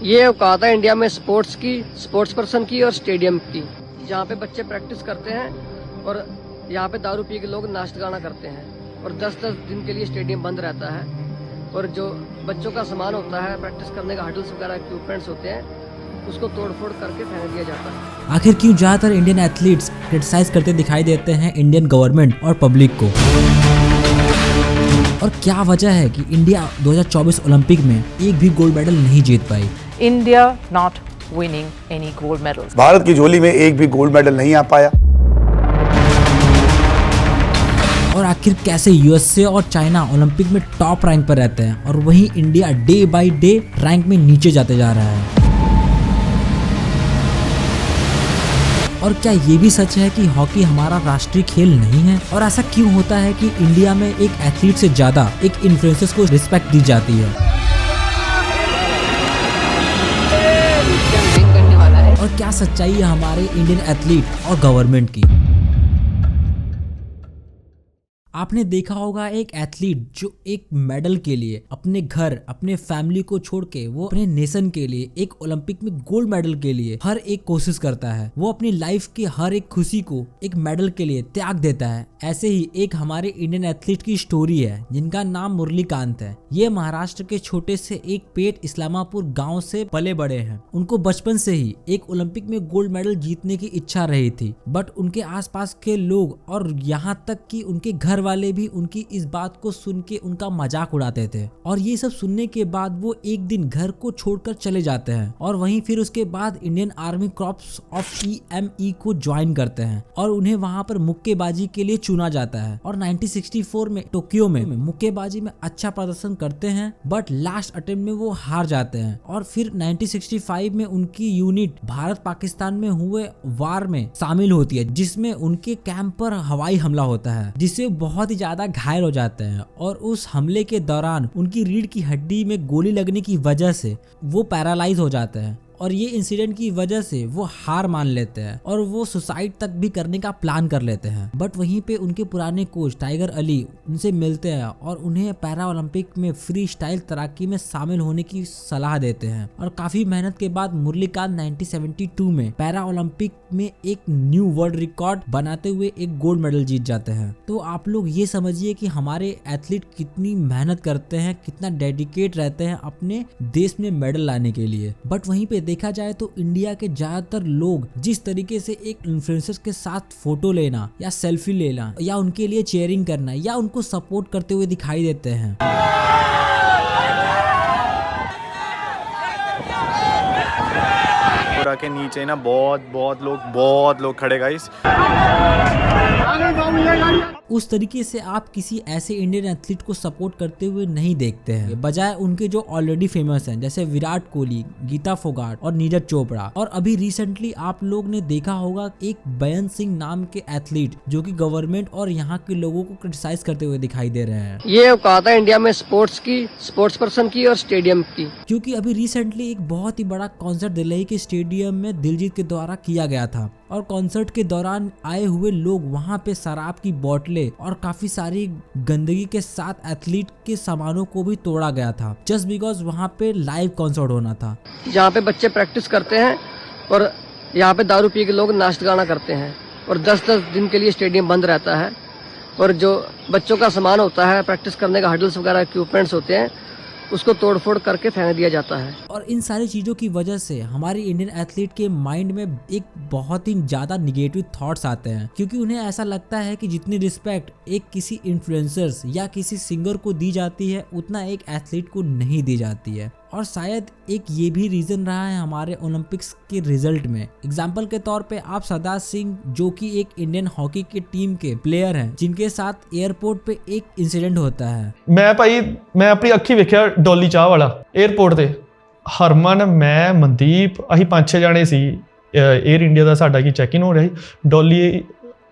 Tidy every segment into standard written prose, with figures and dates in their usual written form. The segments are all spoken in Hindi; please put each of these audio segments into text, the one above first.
ये औकात है इंडिया में स्पोर्ट्स की, स्पोर्ट्स पर्सन की और स्टेडियम की, जहाँ पे बच्चे प्रैक्टिस करते हैं और यहाँ पे दारू पी के लोग नाश्ता गाना करते हैं और 10-10 दिन के लिए स्टेडियम बंद रहता है और जो बच्चों का सामान होता है प्रैक्टिस करने का, हडल्स वगैरह इक्विपमेंट्स होते हैं, उसको तोड़फोड़ करके फेंक दिया जाता है। आखिर क्यों ज्यादातर इंडियन एथलीट्स क्रिटिसाइज करते दिखाई देते हैं इंडियन गवर्नमेंट और पब्लिक को, और क्या वजह है कि इंडिया 2024 ओलंपिक में एक भी गोल्ड मेडल नहीं जीत पाई? India not winning any gold medals. Bharat की झोली में एक भी गोल्ड मेडल नहीं आ पाया। और आखिर कैसे यूएसए और चाइना ओलंपिक में टॉप रैंक पर रहते हैं और वहीं India day by day rank में नीचे जाते जा रहा है? और क्या ये भी सच है कि हॉकी हमारा राष्ट्रीय खेल नहीं है? और ऐसा क्यों होता है कि इंडिया में एक एथलीट से ज्यादा एक इन्फ्लुएंसर्स को रिस्पेक्ट दी जाती है? और क्या सच्चाई है हमारे इंडियन एथलीट और गवर्नमेंट की? आपने देखा होगा एक एथलीट जो एक मेडल के लिए अपने घर, अपने फैमिली को छोड़ के वो अपने नेशन के लिए एक ओलंपिक में गोल्ड मेडल के लिए हर एक कोशिश करता है। वो अपनी लाइफ की हर एक खुशी को एक मेडल के लिए त्याग देता है। ऐसे ही एक हमारे इंडियन एथलीट की स्टोरी है जिनका नाम मुरलीकांत है। ये महाराष्ट्र के छोटे से एक पेट इस्लामापुर गाँव से पले बड़े हैं। उनको बचपन से ही एक ओलंपिक में गोल्ड मेडल जीतने की इच्छा रही थी, बट उनके आसपास के लोग और यहाँ तक कि उनके घर वाले भी उनकी इस बात को सुन के उनका मजाक उड़ाते थे। और ये सब सुनने के बाद वो एक दिन घर को छोड़कर चले जाते हैं और वहीं फिर उसके बाद Indian army corps of EME को ज्वाइन करते हैं और उन्हें वहां पर मुक्केबाजी के लिए चुना जाता है। और 1964 में टोक्यो में मुक्केबाजी में अच्छा प्रदर्शन करते हैं, बट लास्ट अटेम्प्ट में वो हार जाते हैं। और फिर 1965 में उनकी यूनिट भारत पाकिस्तान में हुए वार में शामिल होती है, जिसमें उनके कैंप पर हवाई हमला होता है, जिससे बहुत ही ज्यादा घायल हो जाते हैं। और उस हमले के दौरान उनकी रीढ़ की हड्डी में गोली लगने की वजह से वो पैरालाइज हो जाते हैं। और ये इंसिडेंट की वजह से वो हार मान लेते हैं और वो सुसाइड तक भी करने का प्लान कर लेते हैं। बट वहीं पे उनके पुराने कोच टाइगर अली उनसे मिलते हैं और उन्हें पैरा ओलंपिक में फ्री स्टाइल तैराकी में शामिल होने की सलाह देते हैं। और काफी मेहनत के बाद मुरलीकांत 1972 में पैरा ओलंपिक में एक न्यू वर्ल्ड रिकॉर्ड बनाते हुए एक गोल्ड मेडल जीत जाते हैं। तो आप लोग ये समझिए कि हमारे एथलीट कितनी मेहनत करते हैं, कितना डेडिकेट रहते हैं अपने देश में मेडल लाने के लिए। बट वहीं पे देखा जाए तो इंडिया के ज्यादातर लोग जिस तरीके से एक इन्फ्लुएंसर्स के साथ फोटो लेना या सेल्फी लेना या उनके लिए चेयरिंग करना या उनको सपोर्ट करते हुए दिखाई देते हैं, के नीचे ना बहुत लोग खड़े गाइस। उस तरीके से आप किसी ऐसे इंडियन एथलीट को सपोर्ट करते हुए नहीं देखते हैं, बजाय उनके जो ऑलरेडी फेमस हैं, जैसे विराट कोहली, गीता फोगाट और नीरज चोपड़ा। और अभी रिसेंटली आप लोग ने देखा होगा एक बयान सिंह नाम के एथलीट जो कि गवर्नमेंट और यहाँ के लोगों को क्रिटिसाइज करते हुए दिखाई दे रहे हैं। ये औकात है इंडिया में स्पोर्ट्स की, स्पोर्ट्स पर्सन की और स्टेडियम की। क्योंकि अभी रिसेंटली एक बहुत ही बड़ा कॉन्सर्ट दिल्ली के स्टेडियम में दिलजीत के द्वारा किया गया था और कॉन्सर्ट के दौरान आए हुए लोग वहां पे शराब की बोतलें और काफी सारी गंदगी के साथ एथलीट के सामानों को भी तोड़ा गया था, जस्ट बिकॉज वहां पे लाइव कॉन्सर्ट होना था। जहाँ पे बच्चे प्रैक्टिस करते हैं और यहाँ पे दारू पी के लोग नाश्ता गाना करते हैं और 10-10 दिन के लिए स्टेडियम बंद रहता है और जो बच्चों का सामान होता है प्रैक्टिस करने का, हडल्स वगैरह इक्विपमेंट्स होते हैं, उसको तोड़फोड़ करके फेंक दिया जाता है। और इन सारी चीजों की वजह से हमारे इंडियन एथलीट के माइंड में एक बहुत ही ज्यादा निगेटिव थॉट्स आते हैं, क्योंकि उन्हें ऐसा लगता है कि जितनी रिस्पेक्ट एक किसी इन्फ्लुएंसर्स या किसी सिंगर को दी जाती है उतना एक एथलीट को नहीं दी जाती है। और शायद एक ये भी रीजन रहा है हमारे ओलंपिक्स के रिजल्ट में। एग्जाम्पल के तौर पे आप सरदार सिंह जो कि एक इंडियन हॉकी की टीम के प्लेयर हैं, जिनके साथ एयरपोर्ट पे एक इंसिडेंट होता है। मैं अपनी अखी वेखिया डोली चाह वाला एयरपोर्ट ते। हरमन, मैं, मनदीप, असीं 5-6 जाने सी। एयर इंडिया का साडा की चैक इन हो रहा सी। डोली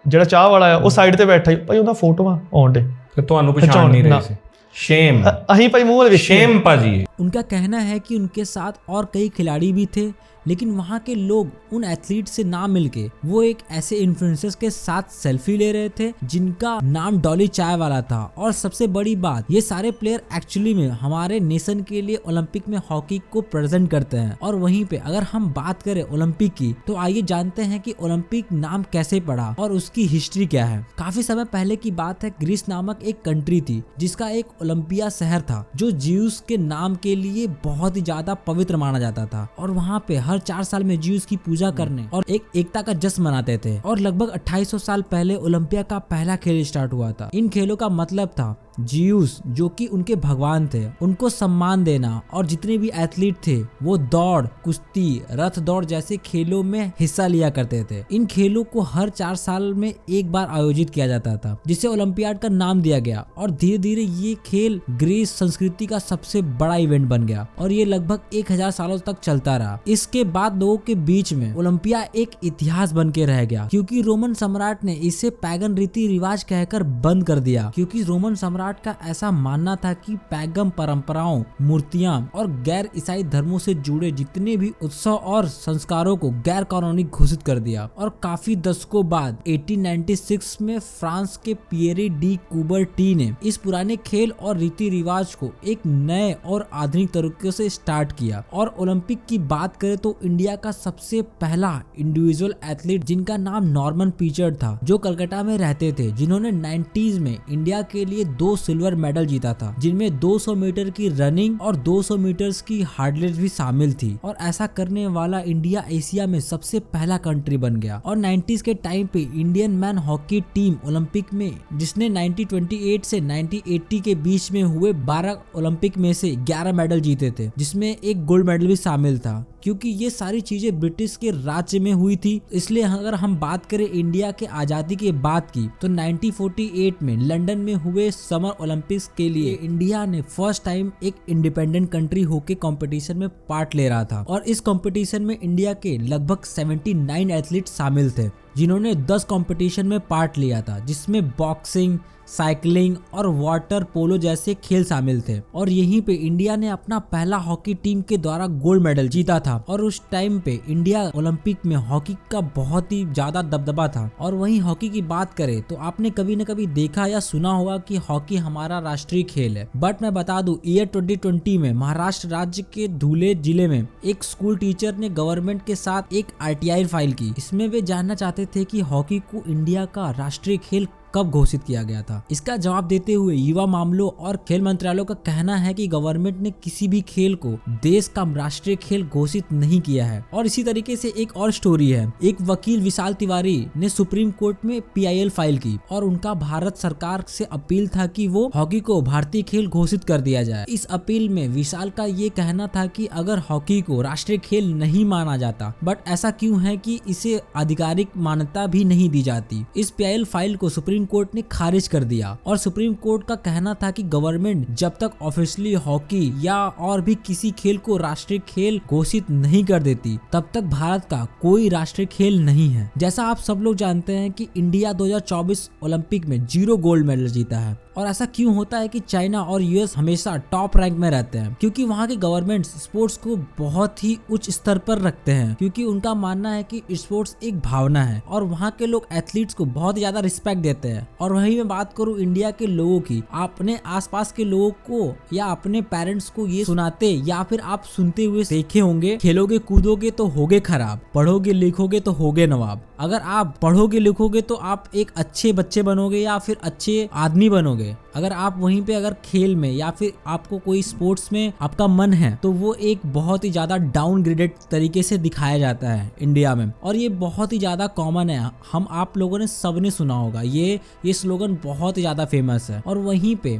जिहड़ा चाह वाला है वो साइड ते बैठा भाई, उहदा फोटोआं आउण दे। ਤੁਹਾਨੂੰ ਪਛਾਣ ਨਹੀਂ ਰਹੇ ਸੀ। शेम अहीं भाई मूंह वाले शेम भाजी। उनका कहना है कि उनके साथ और कई खिलाड़ी भी थे, लेकिन वहाँ के लोग उन एथलीट से ना मिलके वो एक ऐसे इन्फ्लुएंसर्स के साथ सेल्फी ले रहे थे जिनका नाम डॉली चाय वाला था। और सबसे बड़ी बात, ये सारे प्लेयर एक्चुअली में हमारे नेशन के लिए ओलंपिक में हॉकी को प्रेजेंट करते हैं। और वहीं पे अगर हम बात करें ओलंपिक की, तो आइए जानते हैं कि ओलंपिक नाम कैसे पड़ा और उसकी हिस्ट्री क्या है। काफी समय पहले की बात है, ग्रीस नामक एक कंट्री थी जिसका एक ओलंपिया शहर था जो ज्यूस के नाम के लिए बहुत ही ज्यादा पवित्र माना जाता था। और वहाँ पे हर 4 साल में ज्यूस की पूजा करने और एक एकता का जश्न मनाते थे। और लगभग 2800 साल पहले ओलंपिया का पहला खेल स्टार्ट हुआ था। इन खेलों का मतलब था ज्यूस, जो कि उनके भगवान थे, उनको सम्मान देना। और जितने भी एथलीट थे वो दौड़, कुश्ती, रथ दौड़ जैसे खेलों में हिस्सा लिया करते थे। इन खेलों को हर 4 साल में एक बार आयोजित किया जाता था, जिसे ओलंपियाड का नाम दिया गया। और धीरे धीरे ये खेल ग्रीस संस्कृति का सबसे बड़ा इवेंट बन गया और ये लगभग 1000 सालों तक चलता रहा। इसके बाद लोगों के बीच में ओलंपिया एक इतिहास बन के रह गया, क्योंकि रोमन सम्राट ने इसे पैगन रीति रिवाज कहकर बंद कर दिया। क्योंकि रोमन सम्राट का ऐसा मानना था कि पैगम परंपराओं, मूर्तियां और गैर ईसाई धर्मों से जुड़े जितने भी उत्सव और संस्कारों को गैर कानूनी घोषित कर दिया। और काफी दशकों बाद 1896 में फ्रांस के पियरे डी कुबरटी ने इस पुराने खेल और रीति रिवाज को एक नए और आधुनिक तरीके से स्टार्ट किया। और ओलंपिक की बात करें तो इंडिया का सबसे पहला इंडिविजुअल एथलीट जिनका नाम नॉर्मन पीचर्ड था, जो कलकत्ता में रहते थे, जिन्होंने 90s में इंडिया के लिए 2 सिल्वर मेडल जीता था, जिनमें 200 मीटर की रनिंग और 200 मीटर्स की हार्डलेस भी शामिल थी। और ऐसा करने वाला इंडिया एशिया में सबसे पहला कंट्री बन गया। और 90s के टाइम पे Indian man hockey team Olympic में, जिसने 1928 से 1980 के बीच में हुए 12 ओलंपिक में से 11 मेडल जीते थे, जिसमें एक गोल्ड मेडल भी शामिल था। क्योंकि ये सारी चीजें ब्रिटिश के राज्य में हुई थी, इसलिए अगर हम बात करें इंडिया के आजादी के बाद की, तो 1948 में लंदन में हुए समर ओलंपिक्स के लिए इंडिया ने फर्स्ट टाइम एक इंडिपेंडेंट कंट्री होके कंपटीशन में पार्ट ले रहा था। और इस कंपटीशन में इंडिया के लगभग 79 एथलीट शामिल थे, जिन्होंने 10 कंपटीशन में पार्ट लिया था, जिसमें बॉक्सिंग, साइकिलिंग और वाटर पोलो जैसे खेल शामिल थे। और यहीं पे इंडिया ने अपना पहला हॉकी टीम के द्वारा गोल्ड मेडल जीता था। और उस टाइम पे इंडिया ओलंपिक में हॉकी का बहुत ही ज्यादा दबदबा था। और वहीं हॉकी की बात करें तो आपने कभी न कभी देखा या सुना होगा कि हॉकी हमारा राष्ट्रीय खेल है। बट मैं बता दूं, ईयर 2020 में महाराष्ट्र राज्य के धुले जिले में एक स्कूल टीचर ने गवर्नमेंट के साथ एक RTI फाइल की। इसमें वे जानना चाहते थे कि हॉकी को इंडिया का राष्ट्रीय खेल कब घोषित किया गया था। इसका जवाब देते हुए युवा मामलों और खेल मंत्रालय का कहना है कि गवर्नमेंट ने किसी भी खेल को देश का राष्ट्रीय खेल घोषित नहीं किया है। और इसी तरीके से एक और स्टोरी है, एक वकील विशाल तिवारी ने सुप्रीम कोर्ट में PIL फाइल की और उनका भारत सरकार से अपील था कि वो हॉकी को भारतीय खेल घोषित कर दिया जाए। इस अपील में विशाल का ये कहना था कि अगर हॉकी को राष्ट्रीय खेल नहीं माना जाता, बट ऐसा क्यों है कि इसे आधिकारिक मान्यता भी नहीं दी जाती। इस PIL फाइल को सुप्रीम कोर्ट ने खारिज कर दिया। और सुप्रीम कोर्ट का कहना था कि गवर्नमेंट जब तक ऑफिशियली हॉकी या और भी किसी खेल को राष्ट्रीय खेल घोषित नहीं कर देती, तब तक भारत का कोई राष्ट्रीय खेल नहीं है। जैसा आप सब लोग जानते हैं कि इंडिया 2024 ओलंपिक में 0 गोल्ड मेडल जीता है। और ऐसा क्यों होता है कि चाइना और US हमेशा टॉप रैंक में रहते हैं? क्योंकि वहाँ के गवर्नमेंट स्पोर्ट्स को बहुत ही उच्च स्तर पर रखते हैं, क्योंकि उनका मानना है कि स्पोर्ट्स एक भावना है और वहाँ के लोग एथलीट्स को बहुत ज्यादा रिस्पेक्ट देते हैं। और वहीं मैं बात करूँ इंडिया के लोगों की, अपने आसपास के लोगों को या अपने पेरेंट्स को ये सुनाते या फिर आप सुनते हुए देखे होंगे, खेलोगे कूदोगे तो होगे खराब, पढ़ोगे लिखोगे तो होगे नवाब। अगर आप पढ़ोगे लिखोगे तो आप एक अच्छे बच्चे बनोगे या फिर अच्छे आदमी बनोगे। अगर आप वहीं पे अगर खेल में या फिर आपको कोई स्पोर्ट्स में आपका मन है, तो वो एक बहुत ही ज्यादा डाउनग्रेडेड तरीके से दिखाया जाता है इंडिया में। और ये बहुत ही ज्यादा कॉमन है, हम आप लोगों ने सबने सुना होगा, ये स्लोगन बहुत ही ज्यादा फेमस है। और वहीं पे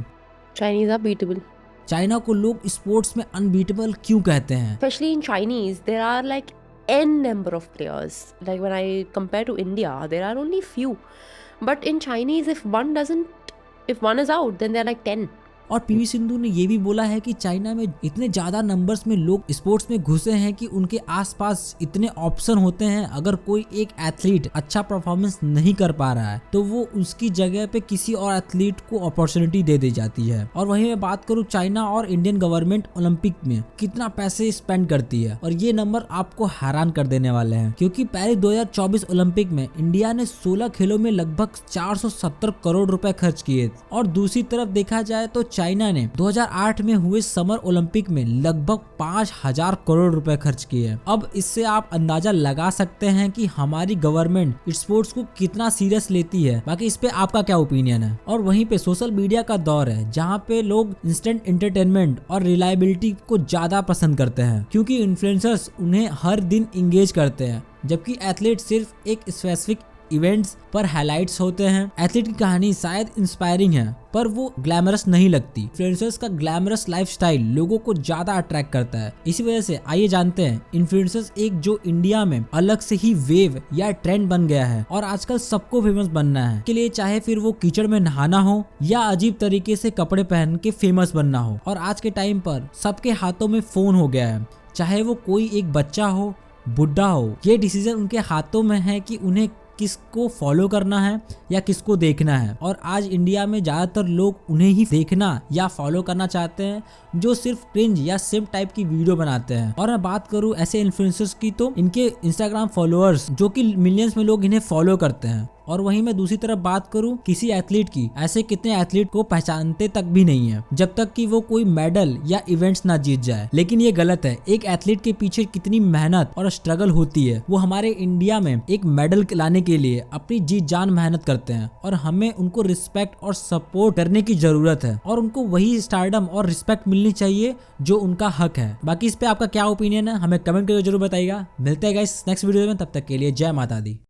Chinese are beatable. चाइना को लोग स्पोर्ट्स में अनबीटेबल क्यों कहते हैं? Especially in Chinese, there are like n number of players. Like when I compare to India, there are only few. But in Chinese, if one is out, then there are like 10. और पीवी सिंधु ने ये भी बोला है कि चाइना में इतने ज्यादा नंबर्स में लोग स्पोर्ट्स में घुसे हैं कि उनके आसपास इतने ऑप्शन होते हैं, अगर कोई एक एथलीट अच्छा परफॉर्मेंस नहीं कर पा रहा है तो वो उसकी जगह पे किसी और एथलीट को अपॉर्चुनिटी दे दी जाती है। और वहीं मैं बात करूं चाइना और इंडियन गवर्नमेंट ओलंपिक में कितना पैसे स्पेंड करती है, और ये नंबर आपको हैरान कर देने वाले हैं, क्योंकि पेरिस 2024 ओलंपिक में इंडिया ने 16 खेलों में लगभग 470 करोड़ रुपए खर्च किए। और दूसरी तरफ देखा जाए तो चाइना ने 2008 में हुए समर ओलंपिक में लगभग 5000 करोड़ रुपए खर्च किए। अब इससे आप अंदाजा लगा सकते हैं कि हमारी गवर्नमेंट स्पोर्ट्स को कितना सीरियस लेती है। बाकी इस पे आपका क्या ओपिनियन है। और वहीं पे सोशल मीडिया का दौर है जहाँ पे लोग इंस्टेंट एंटरटेनमेंट और रिलायबिलिटी को ज्यादा पसंद करते हैं, क्योंकि इन्फ्लुएंसर्स उन्हें हर दिन इंगेज करते हैं, जबकि एथलीट सिर्फ एक स्पेसिफिक इवेंट्स पर हाइलाइट्स होते हैं। एथलीट की कहानी शायद इंस्पायरिंग है पर वो ग्लैमरस नहीं लगती। इन्फ्लुएंसर्स का ग्लैमरस लाइफस्टाइल लोगों को ज्यादा अट्रैक्ट करता है। इसी वजह से आइए जानते हैं इन्फ्लुएंसर्स एक जो इंडिया में अलग से ही वेव या ट्रेंड बन गया है और आजकल सबको फेमस बनना है के लिए, चाहे फिर वो कीचड़ में नहाना हो या अजीब तरीके से कपड़े पहन के फेमस बनना हो। और आज के टाइम पर सबके हाथों में फोन हो गया है, चाहे वो कोई एक बच्चा हो बुढ़ा हो, ये डिसीजन उनके हाथों में है कि उन्हें किसको फॉलो करना है या किसको देखना है। और आज इंडिया में ज्यादातर लोग उन्हें ही देखना या फॉलो करना चाहते हैं जो सिर्फ क्रिंज या सिम टाइप की वीडियो बनाते हैं। और मैं बात करूं ऐसे इन्फ्लुएंसर्स की तो इनके इंस्टाग्राम फॉलोअर्स जो कि मिलियंस में लोग इन्हें फॉलो करते हैं। और वहीं मैं दूसरी तरफ बात करूं किसी एथलीट की, ऐसे कितने एथलीट को पहचानते तक भी नहीं है जब तक कि वो कोई मेडल या इवेंट्स ना जीत जाए। लेकिन ये गलत है। एक एथलीट के पीछे कितनी मेहनत और स्ट्रगल होती है। वो हमारे इंडिया में एक मेडल लाने के लिए अपनी जी जान मेहनत करते हैं और हमें उनको रिस्पेक्ट और सपोर्ट करने की जरूरत है और उनको वही स्टारडम और रिस्पेक्ट मिलनी चाहिए जो उनका हक है। बाकी इस पे आपका क्या ओपिनियन है हमें कमेंट करके जरूर बताइएगा। मिलते हैं गाइस नेक्स्ट वीडियो में, तब तक के लिए जय माता दी।